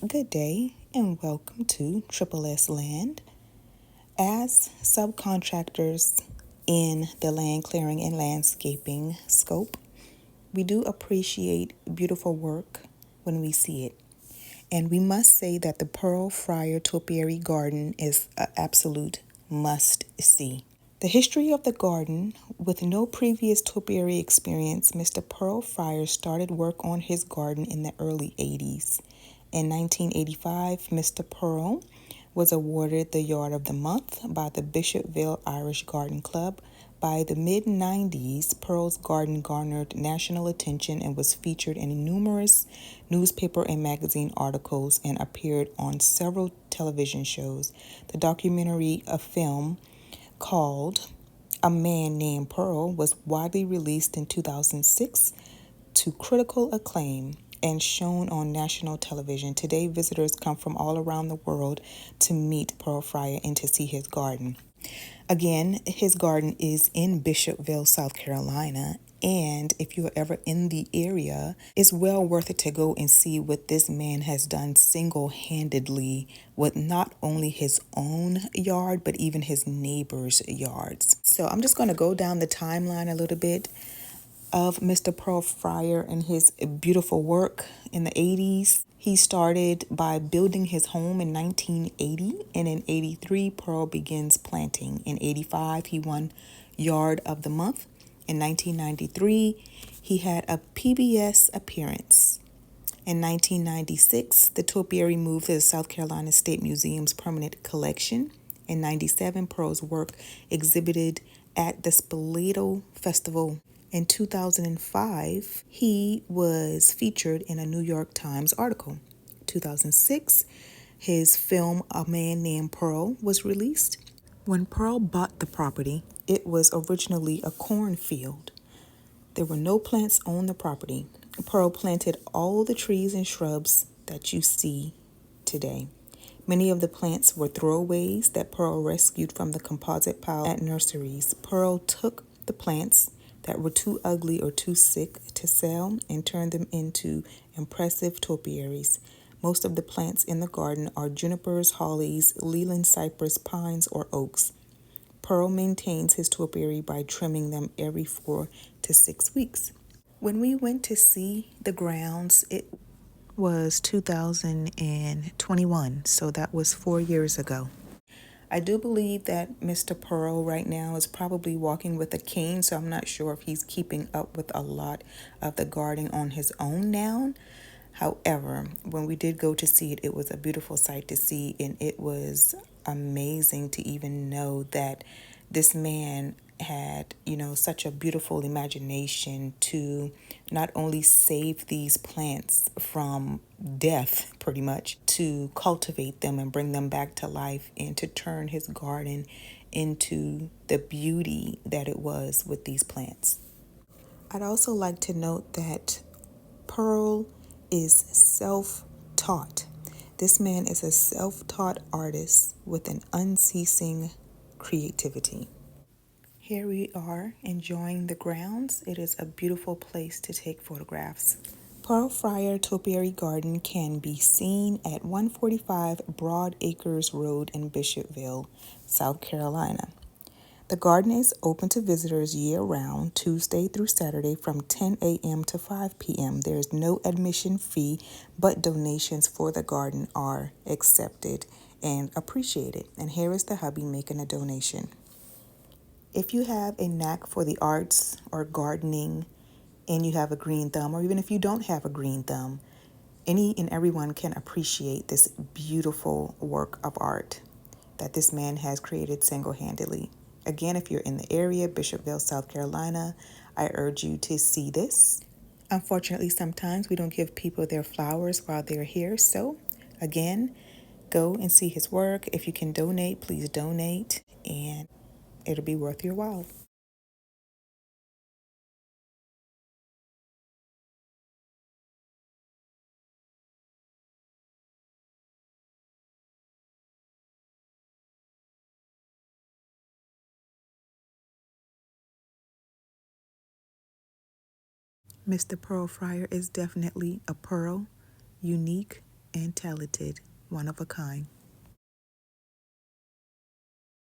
Good day and welcome to Triple S Land. As subcontractors in the land clearing and landscaping scope, we do appreciate beautiful work when we see it. And we must say that the Fryar Topiary garden is an absolute must-see. The history of the garden: with no previous topiary experience, Mr. Fryar started work on his garden in the early 80s. In 1985, Mr. Pearl was awarded the Yard of the Month by the Bishopville Irish Garden Club. By the mid-90s, Pearl's garden garnered national attention and was featured in numerous newspaper and magazine articles and appeared on several television shows. The documentary, a film called A Man Named Pearl, was widely released in 2006 to critical acclaim and shown on national television. Today, visitors come from all around the world to meet Fryar and to see his garden. Again, his garden is in Bishopville, South Carolina, and if you're ever in the area, it's well worth it to go and see what this man has done single-handedly with not only his own yard, but even his neighbors' yards. So I'm just going to go down the timeline a little bit of Mr. Fryar and his beautiful work in the 80s. He started by building his home in 1980, and in 83, Pearl begins planting. In 85, he won Yard of the Month. In 1993, he had a PBS appearance. In 1996, the topiary moved to the South Carolina State Museum's permanent collection. In 97, Pearl's work exhibited at the Spoleto Festival. In 2005, he was featured in a New York Times article. 2006, his film A Man Named Pearl was released. When Pearl bought the property, it was originally a cornfield. There were no plants on the property. Pearl planted all the trees and shrubs that you see today. Many of the plants were throwaways that Pearl rescued from the composite pile at nurseries. Pearl took the plants that were too ugly or too sick to sell and turned them into impressive topiaries. Most of the plants in the garden are junipers, hollies, Leland cypress, pines, or oaks. Pearl maintains his topiary by trimming them every 4 to 6 weeks. When we went to see the grounds, it was 2021, so that was 4 years ago. I do believe that Mr. Pearl right now is probably walking with a cane, so I'm not sure if he's keeping up with a lot of the gardening on his own now. However, when we did go to see it, it was a beautiful sight to see, and it was amazing to even know that this man had, such a beautiful imagination to not only save these plants from death, pretty much, to cultivate them and bring them back to life and to turn his garden into the beauty that it was with these plants. I'd also like to note that Pearl is self-taught. This man is a self-taught artist with an unceasing creativity. Here we are enjoying the grounds. It is a beautiful place to take photographs. Pearl Fryar Topiary Garden can be seen at 145 Broad Acres Road in Bishopville, South Carolina. The garden is open to visitors year-round, Tuesday through Saturday from 10 a.m. to 5 p.m. There is no admission fee, but donations for the garden are accepted and appreciated. And here is the hubby making a donation. If you have a knack for the arts or gardening and you have a green thumb, or even if you don't have a green thumb, any and everyone can appreciate this beautiful work of art that this man has created single-handedly. Again, if you're in the area, Bishopville, South Carolina, I urge you to see this. Unfortunately, sometimes we don't give people their flowers while they're here. So, again, go and see his work. If you can donate, please donate, and it'll be worth your while. Mr. Fryar is definitely a pearl, unique and talented, one of a kind.